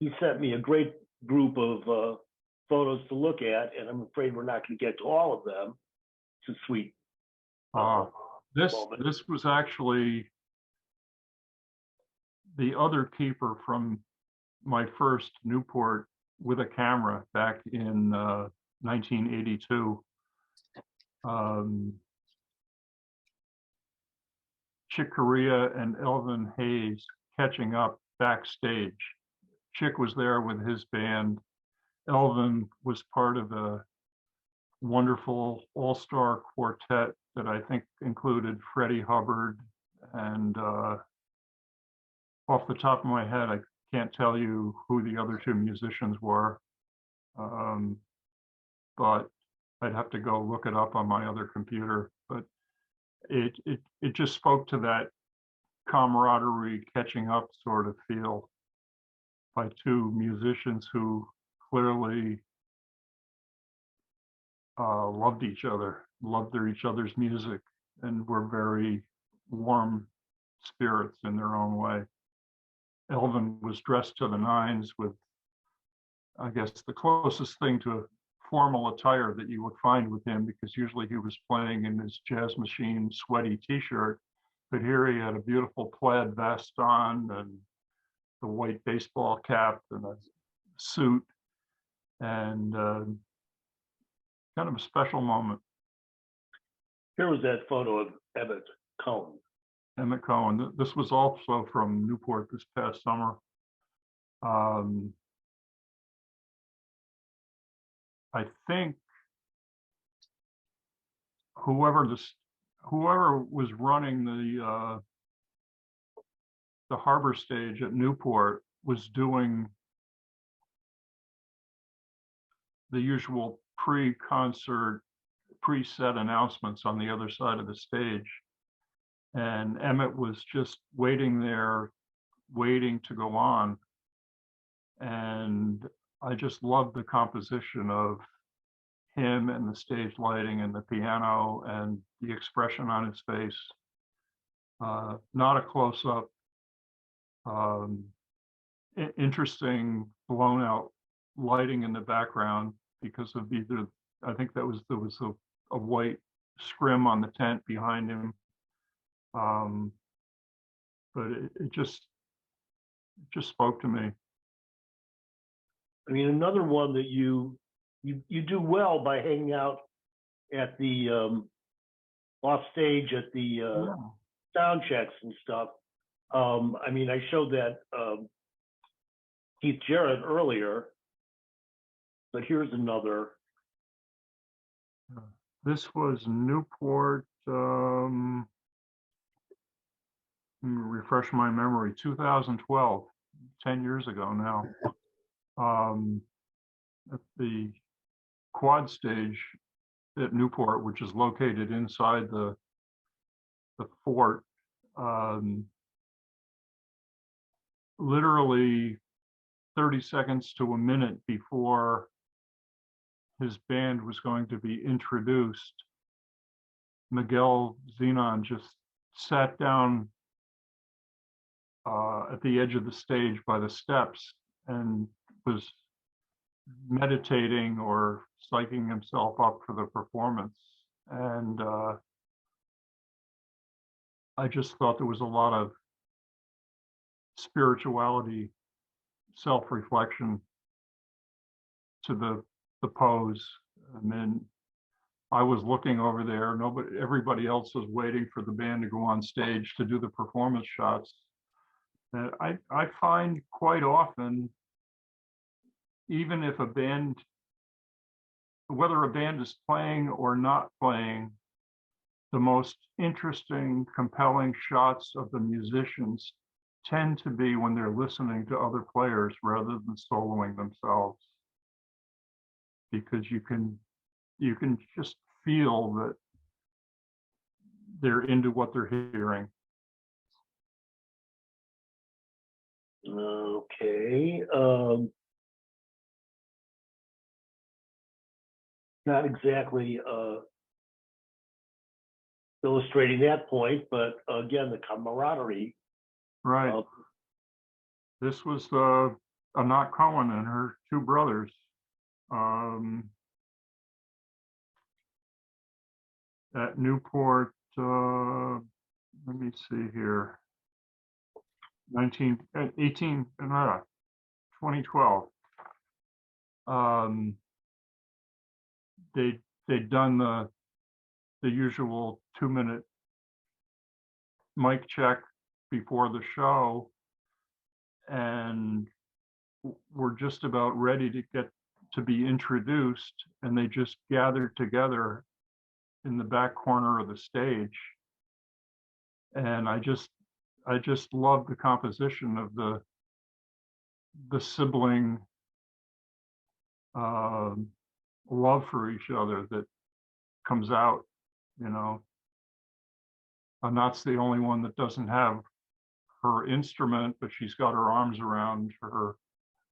He sent me a great group of photos to look at, and I'm afraid we're not going to get to all of them. It's a sweet moment. This was actually the other keeper from my first Newport with a camera back in 1982. Chick Corea and Elvin Hayes catching up backstage. Chick was there with his band. Elvin was part of a wonderful all-star quartet that I think included Freddie Hubbard, and off the top of my head, I can't tell you who the other 2 musicians were, but I'd have to go look it up on my other computer. But it just spoke to that camaraderie, catching up sort of feel by 2 musicians who clearly loved each other, loved each other's music, and were very warm spirits in their own way. Elvin was dressed to the nines with, I guess, the closest thing to formal attire that you would find with him, because usually he was playing in his Jazz Machine sweaty t-shirt, but here he had a beautiful plaid vest on and the white baseball cap and a suit, and kind of a special moment. Here was that photo of Emmett Cohen. Emmett Cohen. This was also from Newport this past summer. I think whoever was running the harbor stage at Newport was doing the usual pre-concert preset announcements on the other side of the stage. And Emmett was just waiting there, waiting to go on. And I just loved the composition of him and the stage lighting and the piano and the expression on his face. Not a close-up. Interesting blown out lighting in the background because of either, I think there was a white scrim on the tent behind him. But it just spoke to me. I mean, another one that you do well by hanging out at the off stage at the sound checks and stuff. I mean, I showed that Keith Jarrett earlier, but here's another. This was Newport. Let me refresh my memory. 2012, 10 years ago now. At the quad stage at Newport, which is located inside the fort. Literally 30 seconds to a minute before his band was going to be introduced, Miguel Zenon just sat down at the edge of the stage by the steps and was meditating or psyching himself up for the performance. And I just thought there was a lot of spirituality, self-reflection to the pose. And then I was looking over there, everybody else was waiting for the band to go on stage to do the performance shots. And I find quite often, even if whether a band is playing or not playing, the most interesting, compelling shots of the musicians tend to be when they're listening to other players rather than soloing themselves, because you can just feel that they're into what they're hearing. Okay. Not exactly illustrating that point, but again, the camaraderie. Right. This was Anat Cohen and her two brothers. At Newport, let me see here, 2012. They'd done the usual 2-minute mic check before the show, and were just about ready to get to be introduced, and they just gathered together in the back corner of the stage. And I just love the composition of the sibling love for each other that comes out, you know. Anat's the only one that doesn't have her instrument, but she's got her arms around her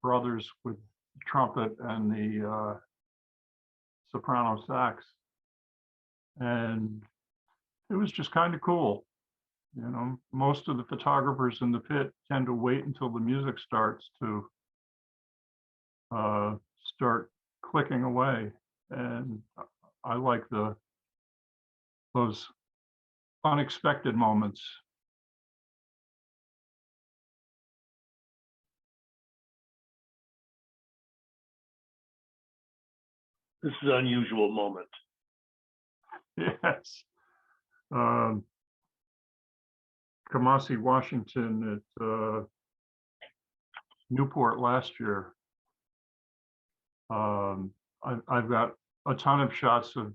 brothers with the trumpet and the soprano sax. And it was just kind of cool. You know, most of the photographers in the pit tend to wait until the music starts to start clicking away. And I like those unexpected moments. This is an unusual moment. Yes. Kamasi, Washington at Newport last year. I've got a ton of shots of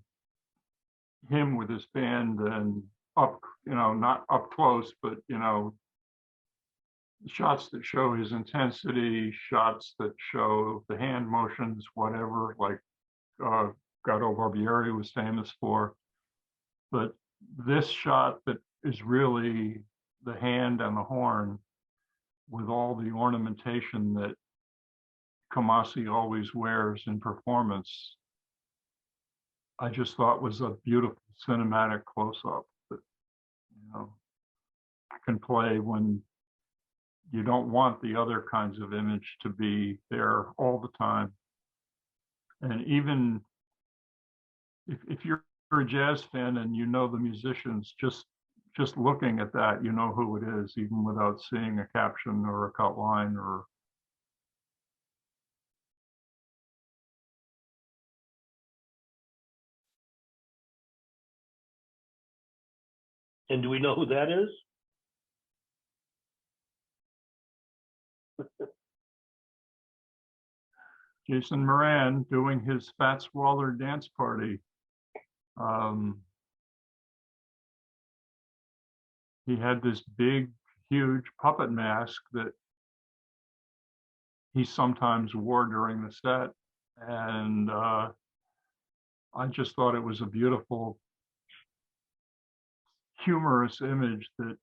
him with his band and up, you know, not up close, but, you know, shots that show his intensity, shots that show the hand motions, whatever, like Gato Barbieri was famous for. But this shot that is really the hand and the horn with all the ornamentation that Kamasi always wears in performance, I just thought was a beautiful cinematic close-up that, you know, can play when you don't want the other kinds of image to be there all the time. And even if you're a jazz fan and you know the musicians, just looking at that, you know who it is, even without seeing a caption or a cut line or. And do we know who that is? Jason Moran doing his Fats Waller dance party. He had this big, huge puppet mask that he sometimes wore during the set. And I just thought it was a beautiful, humorous image that,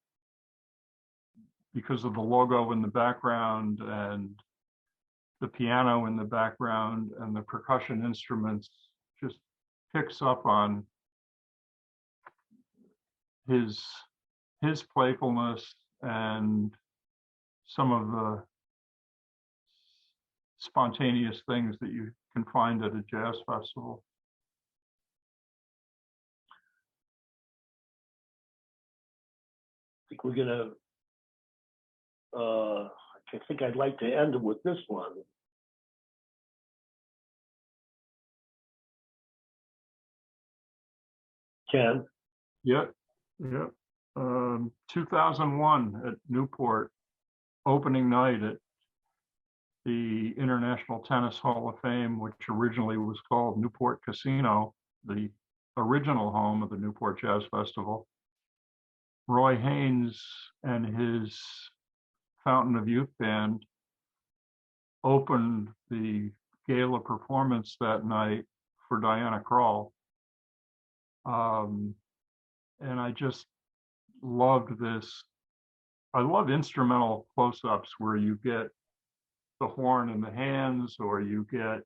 because of the logo in the background and the piano in the background and the percussion instruments, just picks up on his playfulness and some of the spontaneous things that you can find at a jazz festival. I think we're gonna, I think I'd like to end with this one. Ken? Yep. 2001 at Newport, opening night at the International Tennis Hall of Fame, which originally was called Newport Casino, the original home of the Newport Jazz Festival. Roy Haynes and his Fountain of Youth band opened the gala performance that night for Diana Krall. And I just loved this. I love instrumental close-ups where you get the horn in the hands, or you get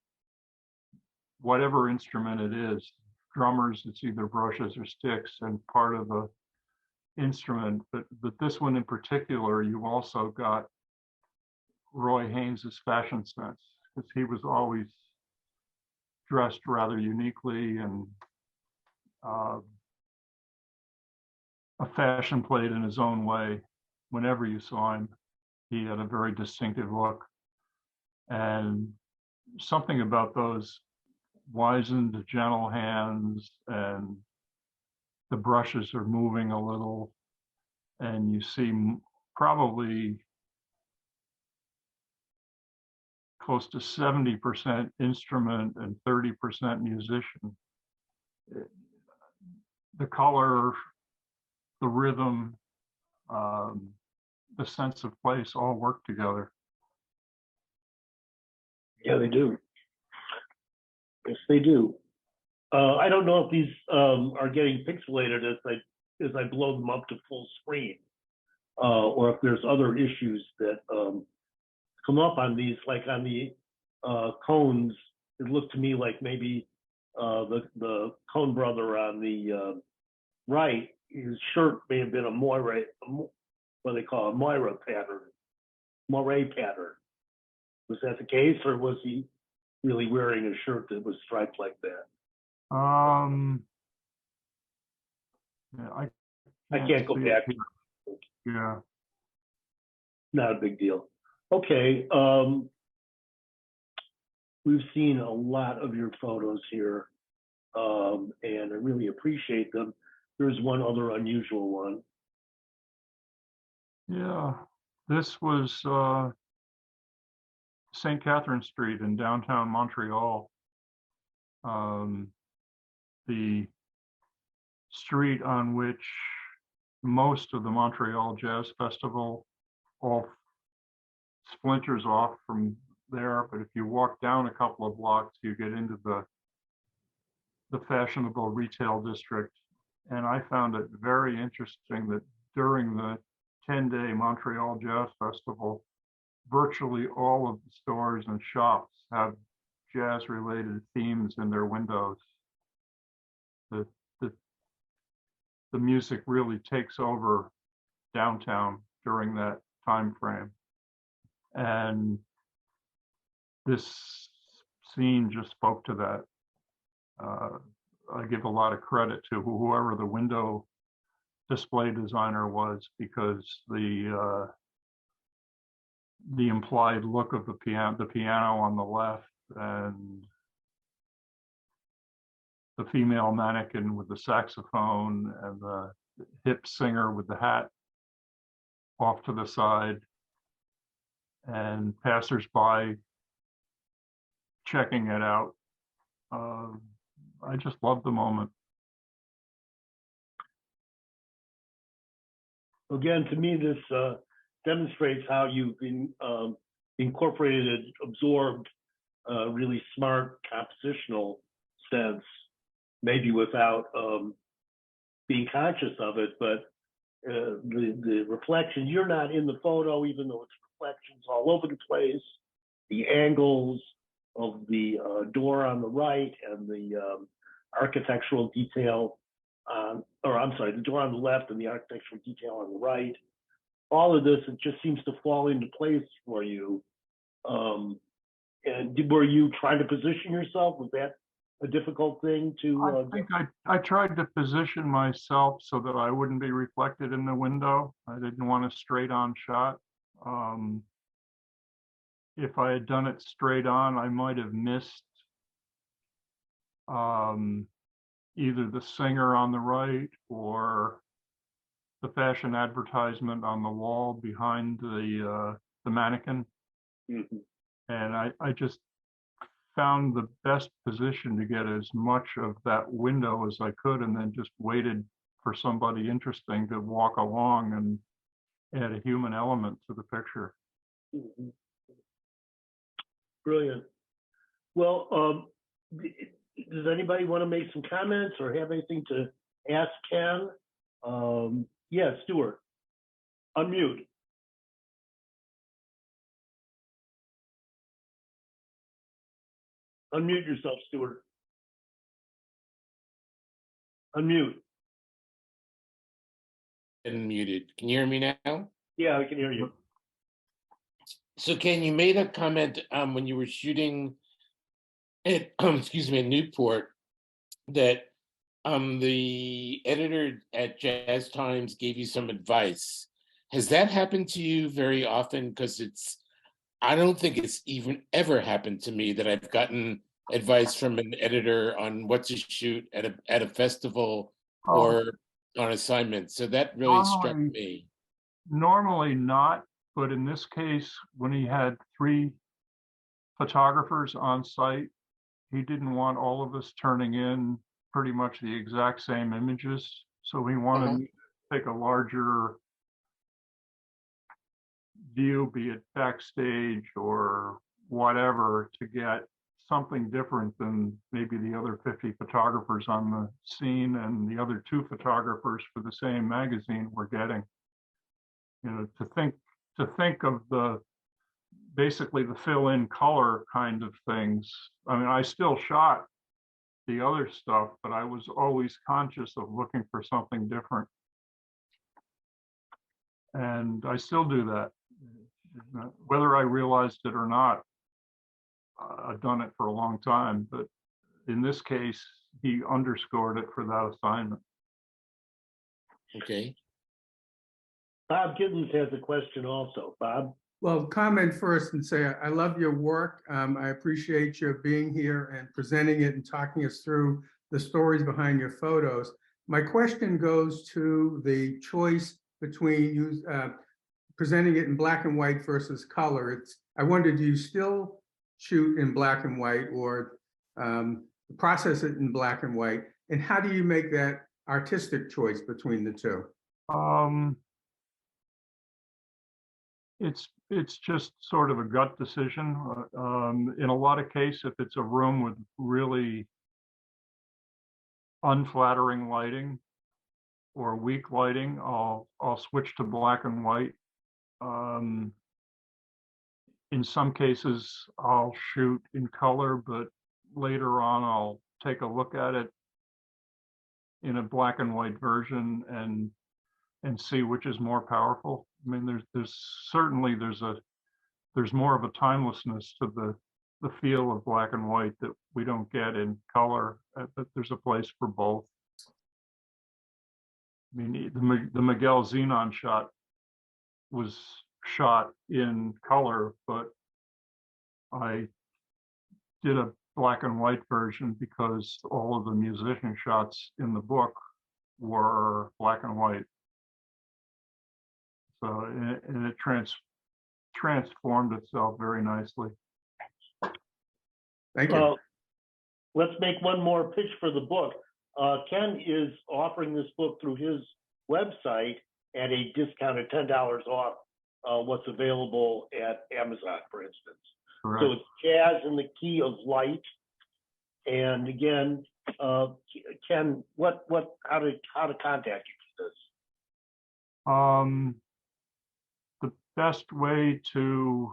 whatever instrument it is. Drummers, it's either brushes or sticks and part of the instrument. But this one in particular, you also got Roy Haynes's fashion sense, because he was always dressed rather uniquely and a fashion plate in his own way. Whenever you saw him, he had a very distinctive look. And something about those wizened, gentle hands, and the brushes are moving a little, and you see probably close to 70% instrument and 30% musician. The color, the rhythm, the sense of place all work together. Yeah, they do. Yes, they do. I don't know if these are getting pixelated as I blow them up to full screen, or if there's other issues that come up on these, like on the cones. It looked to me like maybe the Cone brother on the right, his shirt may have been a moire, what they call a moire pattern. Was that the case, or was he really wearing a shirt that was striped like that? Yeah, I can't go back. Yeah. Not a big deal. Okay. We've seen a lot of your photos here, and I really appreciate them. There's one other unusual one. Yeah, this was St. Catherine Street in downtown Montreal. The street on which most of the Montreal Jazz Festival all splinters off from there. But if you walk down a couple of blocks, you get into the the fashionable retail district. And I found it very interesting that during the 10-day Montreal Jazz Festival, virtually all of the stores and shops have jazz-related themes in their windows. The, the, the music really takes over downtown during that time frame. And this scene just spoke to that. I give a lot of credit to whoever the window display designer was, because the implied look of the piano on the left, and the female mannequin with the saxophone, and the hip singer with the hat off to the side, and passersby checking it out. I just love the moment. Again, to me, this demonstrates how you've incorporated, absorbed really smart compositional sense, maybe without being conscious of it, but the reflections, you're not in the photo, even though it's reflections all over the place, the angles of the door on the right and the architectural detail the door on the left and the architectural detail on the right. All of this, it just seems to fall into place for you. And were you trying to position yourself? Was that a difficult thing to? I think I tried to position myself so that I wouldn't be reflected in the window. I didn't want a straight on shot. If I had done it straight on, I might have missed either the singer on the right or the fashion advertisement on the wall behind the mannequin. Mm-hmm. And I just found the best position to get as much of that window as I could, and then just waited for somebody interesting to walk along and add a human element to the picture. Mm-hmm. Brilliant. Well, does anybody want to make some comments or have anything to ask Ken? Yeah, Stuart, unmute. Unmute yourself, Stuart. Unmute. Unmuted. Can you hear me now? Yeah, I can hear you. So Ken, you made a comment when you were shooting at excuse me, in Newport, that the editor at Jazz Times gave you some advice. Has that happened to you very often? Because I don't think it's even ever happened to me that I've gotten advice from an editor on what to shoot at a festival or on assignment. So that really struck me. Normally not, but in this case, when he had 3 photographers on site, he didn't want all of us turning in pretty much the exact same images. So he wanted me to take a larger view, be it backstage or whatever, to get something different than maybe the other 50 photographers on the scene and the other 2 photographers for the same magazine were getting. You know, to think of basically the fill-in color kind of things. I mean, I still shot the other stuff, but I was always conscious of looking for something different. And I still do that. Whether I realized it or not, I've done it for a long time, but in this case, he underscored it for that assignment. Okay. Bob Giddens has a question also. Bob? Well, comment first and say, I love your work. I appreciate your being here and presenting it and talking us through the stories behind your photos. My question goes to the choice between presenting it in black and white versus color. I wonder, do you still shoot in black and white or process it in black and white? And how do you make that artistic choice between the two? It's just sort of a gut decision. In a lot of cases, if it's a room with really unflattering lighting or weak lighting, I'll switch to black and white. In some cases, I'll shoot in color, but later on, I'll take a look at it in a black and white version and see which is more powerful. I mean, there's certainly there's more of a timelessness to the feel of black and white that we don't get in color, but there's a place for both. I mean, the Miguel Xenon shot was shot in color, but I did a black and white version because all of the musician shots in the book were black and white. So, and it transformed itself very nicely. Thank you. Let's make one more pitch for the book. Ken is offering this book through his website at a discounted $10 off what's available at Amazon, for instance. Correct. So it's Jazz in the Key of Light. And again, Ken, how to contact you for this? The best way to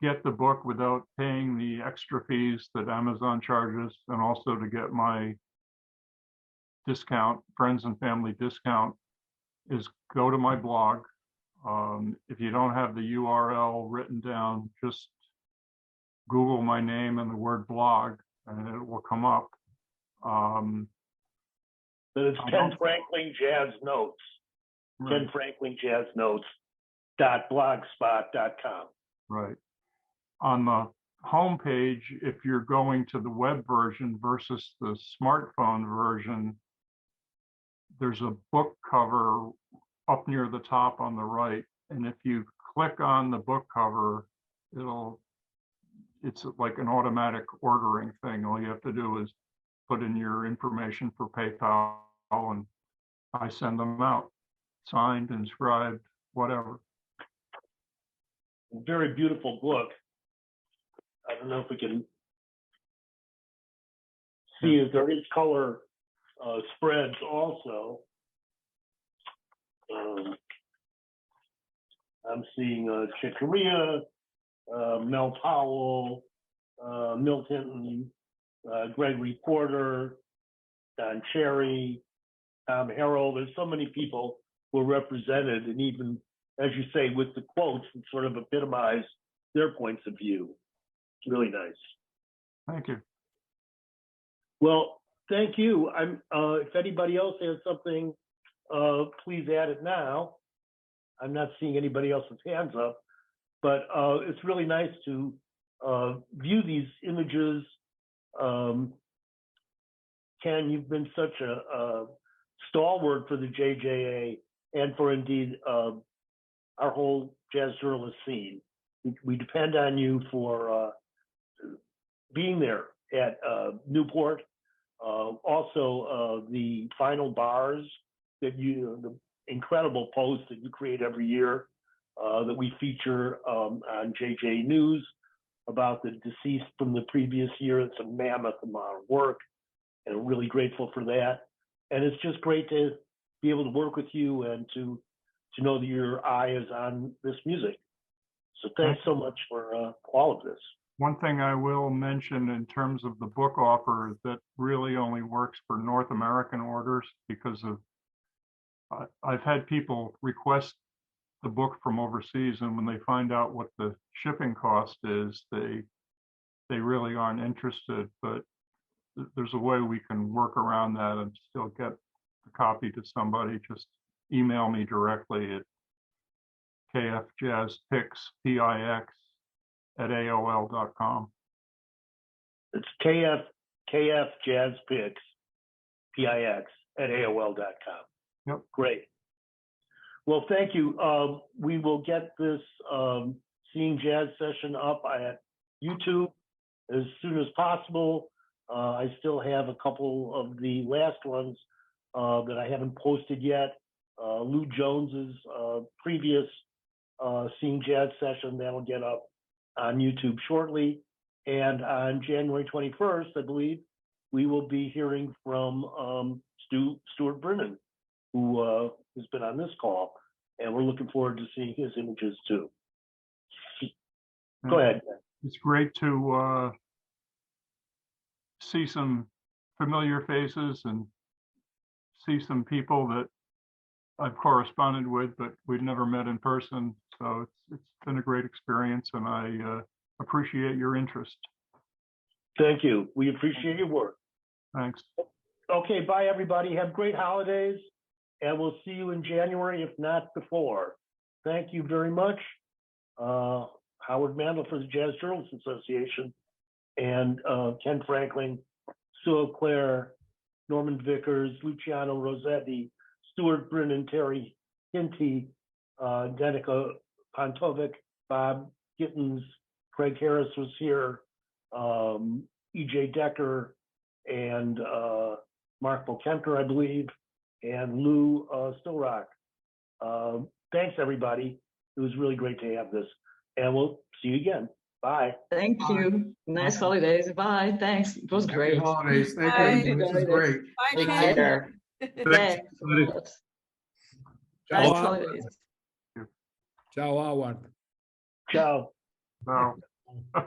get the book without paying the extra fees that Amazon charges, and also to get my discount, friends and family discount, is go to my blog. If you don't have the URL written down, just Google my name and the word blog, and it will come up. But it's Ken Franckling Jazz Notes. Right. Ken Franckling Jazz Notes.blogspot.com. Right. On the homepage, if you're going to the web version versus the smartphone version, there's a book cover up near the top on the right. And if you click on the book cover, it's like an automatic ordering thing. All you have to do is put in your information for PayPal and I send them out, signed, inscribed, whatever. Very beautiful book. I don't know if we can see if there is color spreads also. I'm seeing Chick Corea, Mel Powell, Milt Hinton, Gregory Porter, Don Cherry, Tom Harrell. There's so many people who are represented, and even, as you say, with the quotes that sort of epitomize their points of view. It's really nice. Thank you. Well, thank you. If anybody else has something, please add it now. I'm not seeing anybody else's hands up, but it's really nice to view these images. Ken, you've been such a stalwart for the JJA and for indeed our whole jazz journalist scene. We depend on you for being there at Newport. Also, the final bars that the incredible posts that you create every year that we feature on JJ News about the deceased from the previous year. It's a mammoth amount of work, and I'm really grateful for that. And it's just great to be able to work with you and to know that your eye is on this music. So thanks so much for all of this. One thing I will mention in terms of the book offer is that really only works for North American orders, because of I've had people request the book from overseas, and when they find out what the shipping cost is, they really aren't interested. But there's a way we can work around that and still get the copy to somebody. Just email me directly at kfjazzpix@aol.com. It's kfjazzpix@aol.com. Yep. Great. Well, thank you. We will get this Seeing Jazz session up at YouTube as soon as possible. I still have a couple of the last ones that I haven't posted yet. Lou Jones's previous Seeing Jazz session, that'll get up on YouTube shortly. And on January 21st, I believe, we will be hearing from Stuart Brennan, who has been on this call, and we're looking forward to seeing his images too. Go ahead. It's great to see some familiar faces and see some people that I've corresponded with, but we've never met in person. So it's been a great experience, and I appreciate your interest. Thank you. We appreciate your work. Thanks. Okay, bye everybody. Have great holidays, and we'll see you in January, if not before. Thank you very much. Howard Mandel for the Jazz Journalists Association, and Ken Franckling, Sue Claire, Norman Vickers, Luciano Rossetti, Stuart Brennan, Terry Hinty, Danica Pontovic, Bob Gittins, Craig Harris was here, EJ Decker, and Mark Volkemper, I believe, and Lou Stillrock. Thanks, everybody. It was really great to have this. And we'll see you again. Bye. Thank you. Nice holidays. Bye. Thanks. It was Happy great. holidays. Thank Bye. you. This is great. Bye, Take Ken. care. Thanks. Nice Ciao, holidays. ciao, Howard. Ciao. So.